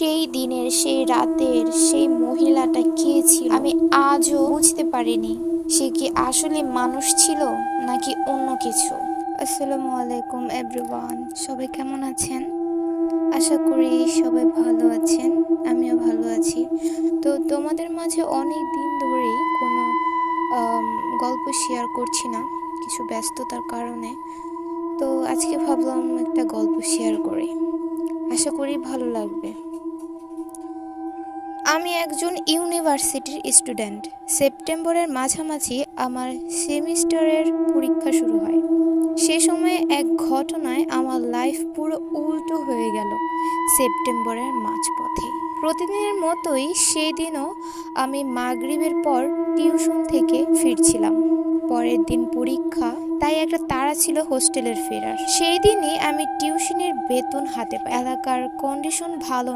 সেই দিনের, সেই রাতের, সেই মহিলাটা কে ছিল আমি আজও বুঝতে পারিনি। সে কি আসলে মানুষ ছিল নাকি অন্য কিছু। আসসালামু আলাইকুম এভরিওয়ান, সবাই কেমন আছেন? আশা করি সবাই ভালো আছেন, আমিও ভালো আছি। তো তোমাদের মাঝে অনেক দিন ধরেই কোনো আম, গল্প শেয়ার করছি না, কিছু ব্যস্ততার কারণে। তো আজকে ভাবলাম একটা গল্প শেয়ার করি, আশা করি ভালো লাগবে। আমি একজন ইউনিভার্সিটির স্টুডেন্ট। সেপ্টেম্বরের মাঝামাঝি আমার সেমিস্টারের পরীক্ষা শুরু হয়। সে সময়ে এক ঘটনায় আমার লাইফ পুরো উল্টো হয়ে গেল। সেপ্টেম্বরের মাঝপথে প্রতিদিনের মতোই সেই দিনও আমি মাগরিবের পর টিউশন থেকে ফিরছিলাম। পরের দিন পরীক্ষা, তাই একটা তাড়া ছিল হোস্টেলের ফেরার। সেই দিনই আমি টিউশনের বেতন হাতে পাই। এলাকার কন্ডিশন ভালো